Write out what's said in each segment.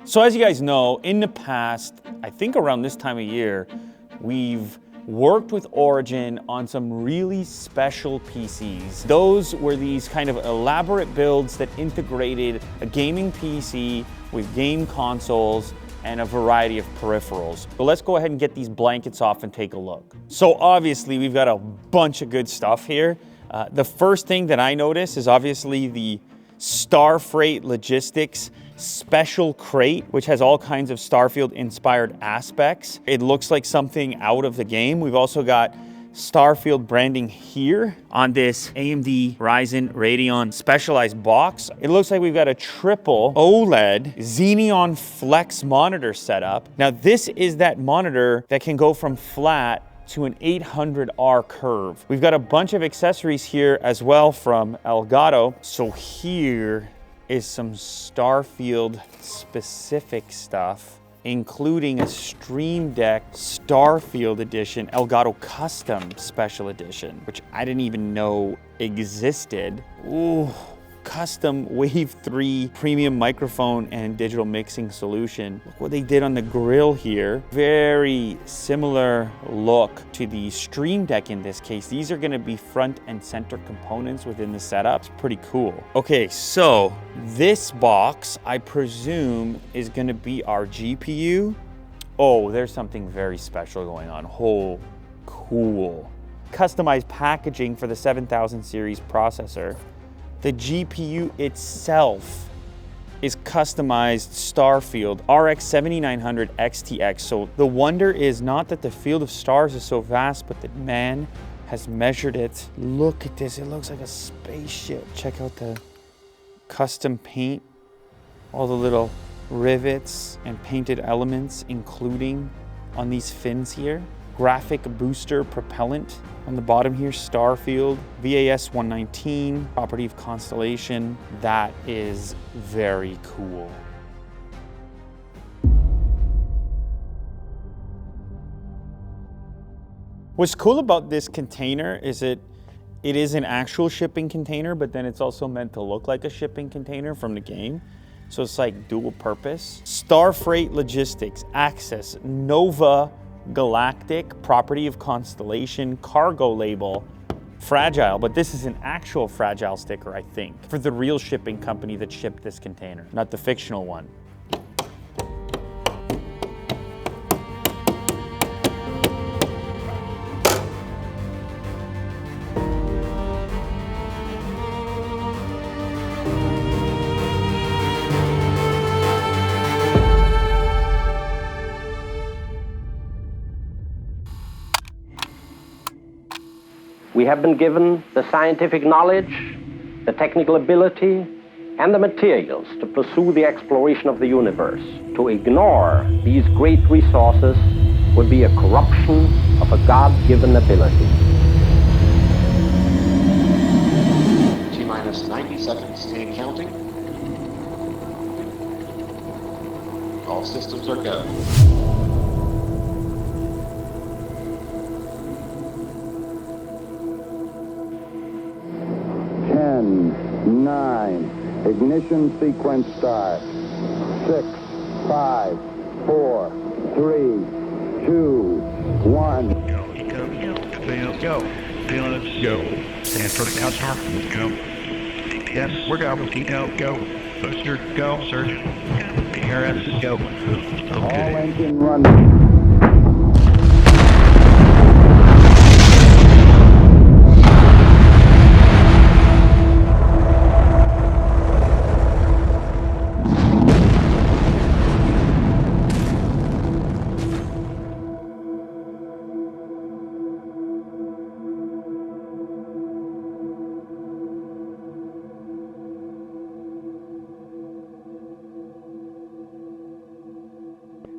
So as you guys know, in the past, I think around this time of year, we've worked with Origin on some really special PCs. Those were these kind of elaborate builds that integrated a gaming PC with game consoles and a variety of peripherals. So let's go ahead and get these blankets off and take a look. So obviously we've got a bunch of good stuff here. The first thing that I notice is obviously the Starfreight Logistics special crate, which has all kinds of Starfield inspired aspects. It looks like something out of the game. We've also got Starfield branding here on this AMD Ryzen Radeon specialized box. It looks like we've got a triple OLED Xeneon Flex monitor setup. Now this is that monitor that can go from flat to an 800R curve. We've got a bunch of accessories here as well from Elgato. So here is some Starfield specific stuff, including a Stream Deck Starfield Edition Elgato Custom Special Edition, which I didn't even know existed. Ooh, custom Wave 3 premium microphone and digital mixing solution. Look what they did on the grill here. Very similar look to the Stream Deck in this case. These are gonna be front and center components within the setup. It's pretty cool. Okay, so this box, I presume, is gonna be our GPU. Oh, there's something very special going on. Oh, cool. Customized packaging for the 7000 series processor. The GPU itself is customized Starfield RX 7900 XTX. So the wonder is not that the field of stars is so vast, but that man has measured it. Look at this, it looks like a spaceship. Check out the custom paint, all the little rivets and painted elements, including on these fins here. Graphic booster propellant on the bottom here, Starfield, VAS 119, property of Constellation. That is very cool. What's cool about this container is it is an actual shipping container, but then it's also meant to look like a shipping container from the game. So it's like dual purpose. Starfreight Logistics, Access, Nova Galactic, property of Constellation, cargo label, fragile, but this is an actual fragile sticker, I think, for the real shipping company that shipped this container, not the fictional one. We have been given the scientific knowledge, the technical ability, and the materials to pursue the exploration of the universe. To ignore these great resources would be a corruption of a God-given ability. T-minus 90 seconds and counting. All systems are go. 10, 9, ignition sequence start. 6, 5, 4, 3, 2, 1. Go. Feeling it. Go. Stand for the count star. Go. Yes, we're go. Go. Booster. Go, sir. PRS. Go. Okay. All engine running.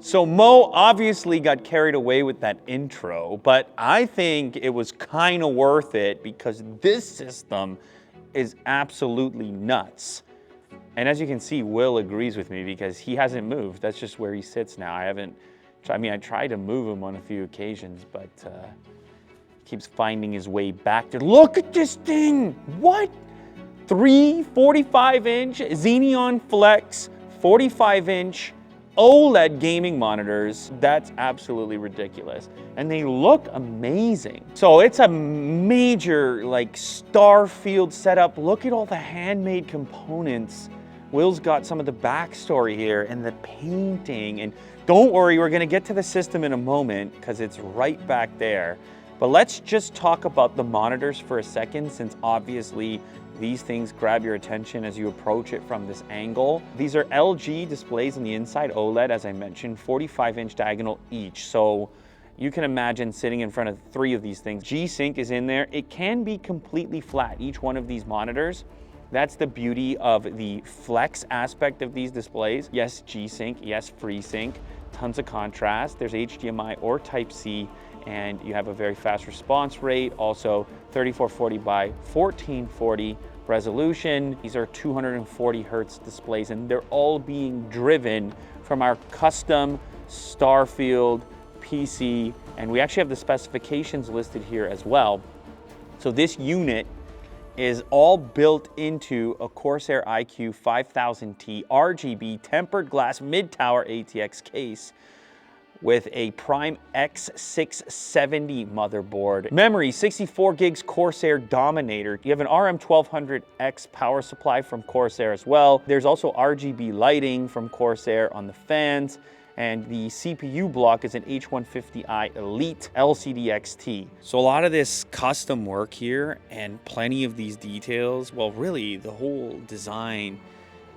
So Mo obviously got carried away with that intro, but I think it was kind of worth it because this system is absolutely nuts. And as you can see, Will agrees with me because he hasn't moved. That's just where he sits now. I tried to move him on a few occasions, but he keeps finding his way back there. Look at this thing! What? 3 45-inch Xeneon Flex 45-inch OLED gaming monitors, that's absolutely ridiculous. And they look amazing. So it's a major like Starfield setup. Look at all the handmade components. Will's got some of the backstory here and the painting. And don't worry, we're gonna get to the system in a moment because it's right back there. But let's just talk about the monitors for a second, since obviously these things grab your attention as you approach it from this angle. These are LG displays on the inside, OLED, as I mentioned, 45-inch diagonal each. So you can imagine sitting in front of 3 of these things. G-Sync is in there. It can be completely flat, each one of these monitors. That's the beauty of the flex aspect of these displays. Yes, G-Sync, yes, FreeSync, tons of contrast. There's HDMI or Type-C, and you have a very fast response rate. Also 3440 by 1440 resolution. These are 240 hertz displays, and they're all being driven from our custom Starfield PC. And we actually have the specifications listed here as well. So this unit is all built into a Corsair iCUE 5000T RGB tempered glass mid-tower ATX case with a Prime X670 motherboard. Memory, 64 gigs Corsair Dominator. You have an RM1200X power supply from Corsair as well. There's also RGB lighting from Corsair on the fans. And the CPU block is an H150i Elite LCD XT. So a lot of this custom work here and plenty of these details, well, really the whole design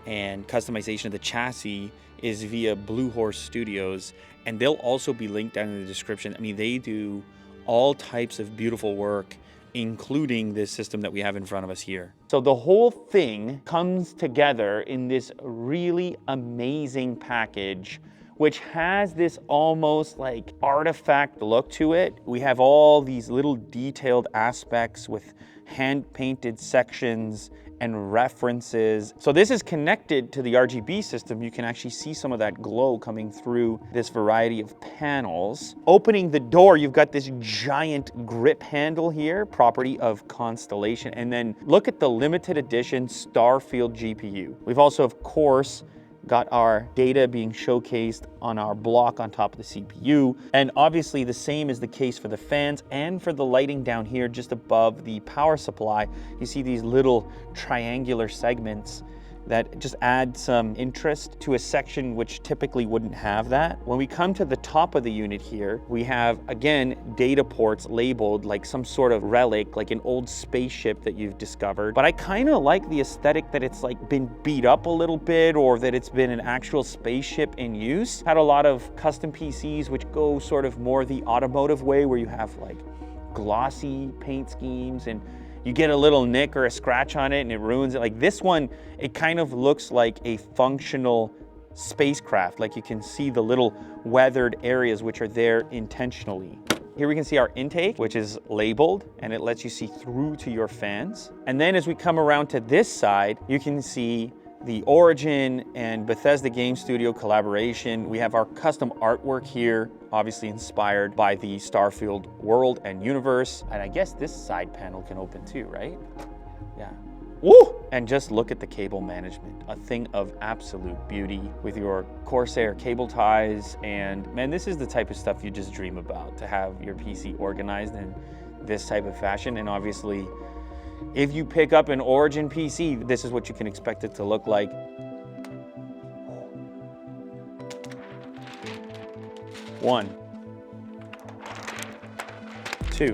and customization of the chassis is via Blue Horse Studios, and they'll also be linked down in the description. I mean, they do all types of beautiful work, including this system that we have in front of us here. So the whole thing comes together in this really amazing package, which has this almost like artifact look to it. We have all these little detailed aspects with hand-painted sections and references. So this is connected to the RGB system. You can actually see some of that glow coming through this variety of panels. Opening the door, you've got this giant grip handle here, property of Constellation. And then look at the limited edition Starfield GPU. We've also, of course, got our data being showcased on our block on top of the CPU. And obviously the same is the case for the fans and for the lighting down here just above the power supply. You see these little triangular segments that just add some interest to a section which typically wouldn't have that. When we come to the top of the unit here, we have, again, data ports labeled like some sort of relic, like an old spaceship that you've discovered. But I kind of like the aesthetic that it's like been beat up a little bit, or that it's been an actual spaceship in use. Had a lot of custom PCs which go sort of more the automotive way, where you have like glossy paint schemes and you get a little nick or a scratch on it and it ruins it. Like this one, it kind of looks like a functional spacecraft. Like you can see the little weathered areas which are there intentionally. Here we can see our intake, which is labeled, and it lets you see through to your fans. And then as we come around to this side, you can see the Origin and Bethesda Game Studio collaboration. We have our custom artwork here, obviously inspired by the Starfield world and universe. And I guess this side panel can open too, right? Yeah. Woo! And just look at the cable management, a thing of absolute beauty with your Corsair cable ties. And man, this is the type of stuff you just dream about, to have your PC organized in this type of fashion. And obviously, if you pick up an Origin PC, this is what you can expect it to look like. 1, 2,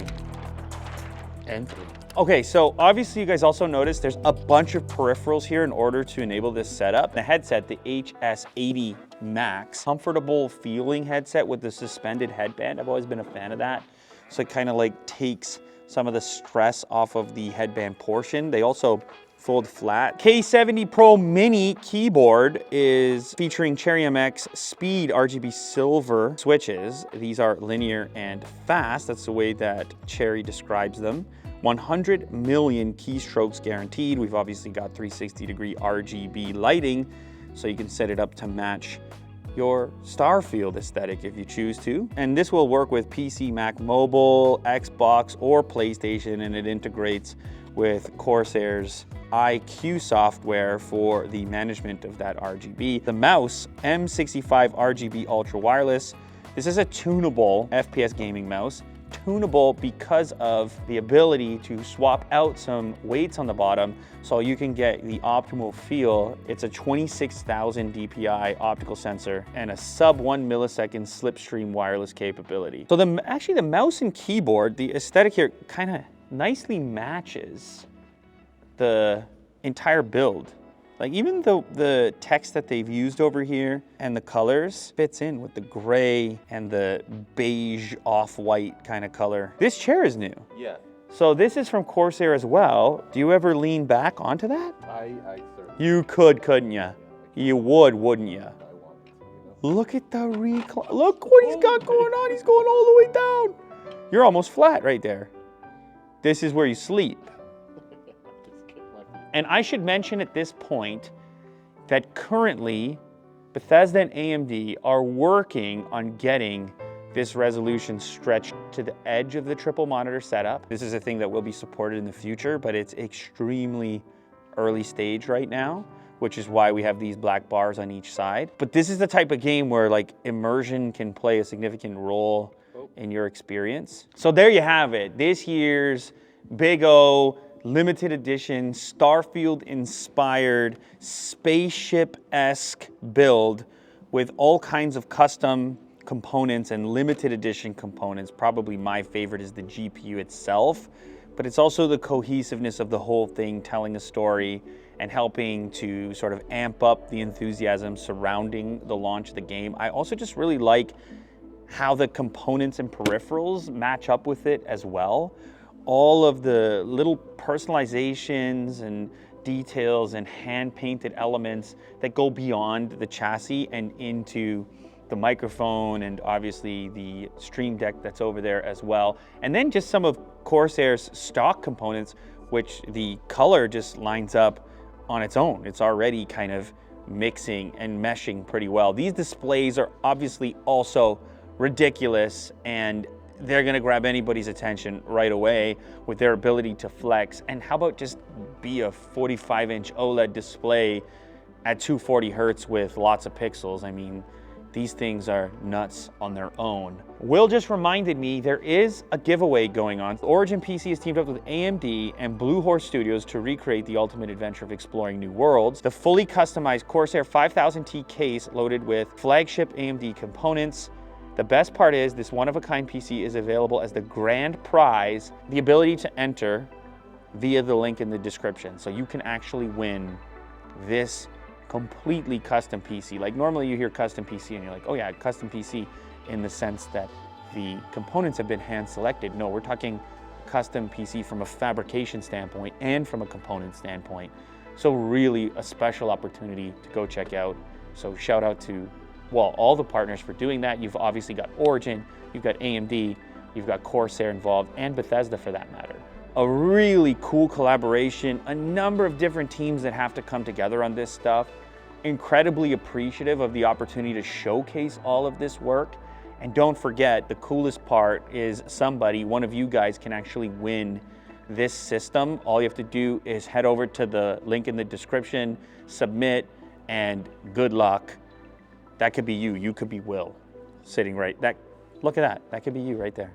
and 3. Okay, so obviously you guys also noticed there's a bunch of peripherals here in order to enable this setup. The headset, the HS80 Max, comfortable feeling headset with the suspended headband. I've always been a fan of that. So it kind of like takes some of the stress off of the headband portion. They also fold flat. K70 Pro Mini keyboard is featuring Cherry MX Speed RGB silver switches. These are linear and fast. That's the way that Cherry describes them. 100 million keystrokes guaranteed. We've obviously got 360-degree RGB lighting, so you can set it up to match your Starfield aesthetic if you choose to. And this will work with PC, Mac Mobile, Xbox, or PlayStation, and it integrates with Corsair's IQ software for the management of that RGB. The mouse, M65 RGB Ultra Wireless. This is a tunable FPS gaming mouse. Tunable because of the ability to swap out some weights on the bottom so you can get the optimal feel. It's a 26,000 DPI optical sensor and a sub 1 millisecond slipstream wireless capability. So actually the mouse and keyboard, the aesthetic here kind of nicely matches the entire build. Like even the text that they've used over here and the colors fits in with the gray and the beige off-white kind of color. This chair is new. Yeah. So this is from Corsair as well. Do you ever lean back onto that? I certainly. You could, couldn't you? You would, wouldn't you? I want to, Look at the recline. Look what he's got going on. He's going all the way down. You're almost flat right there. This is where you sleep. And I should mention at this point that currently Bethesda and AMD are working on getting this resolution stretched to the edge of the triple monitor setup. This is a thing that will be supported in the future, but it's extremely early stage right now, which is why we have these black bars on each side. But this is the type of game where like immersion can play a significant role in your experience. So there you have it. This year's Big O limited edition, Starfield inspired, spaceship-esque build with all kinds of custom components and limited edition components. Probably my favorite is the GPU itself, but it's also the cohesiveness of the whole thing, telling a story and helping to sort of amp up the enthusiasm surrounding the launch of the game. I also just really like how the components and peripherals match up with it as well. All of the little personalizations and details and hand-painted elements that go beyond the chassis and into the microphone and obviously the Stream Deck that's over there as well. And then just some of Corsair's stock components, which the color just lines up on its own. It's already kind of mixing and meshing pretty well. These displays are obviously also ridiculous, and they're gonna grab anybody's attention right away with their ability to flex. And how about just be a 45-inch OLED display at 240 hertz with lots of pixels? I mean, these things are nuts on their own. Will just reminded me there is a giveaway going on. Origin PC has teamed up with AMD and Blue Horse Studios to recreate the ultimate adventure of exploring new worlds. The fully customized Corsair 5000T case loaded with flagship AMD components. The best part is this one-of-a-kind PC is available as the grand prize, the ability to enter via the link in the description. So you can actually win this completely custom PC. Like normally you hear custom PC and you're like, oh yeah, custom PC in the sense that the components have been hand-selected. No, we're talking custom PC from a fabrication standpoint and from a component standpoint. So really a special opportunity to go check out. So shout out to all the partners for doing that. You've obviously got Origin, you've got AMD, you've got Corsair involved, and Bethesda for that matter. A really cool collaboration, a number of different teams that have to come together on this stuff. Incredibly appreciative of the opportunity to showcase all of this work. And don't forget, the coolest part is one of you guys can actually win this system. All you have to do is head over to the link in the description, submit, and good luck. That could be you. You could be Will, sitting right. Look at that. That could be you right there.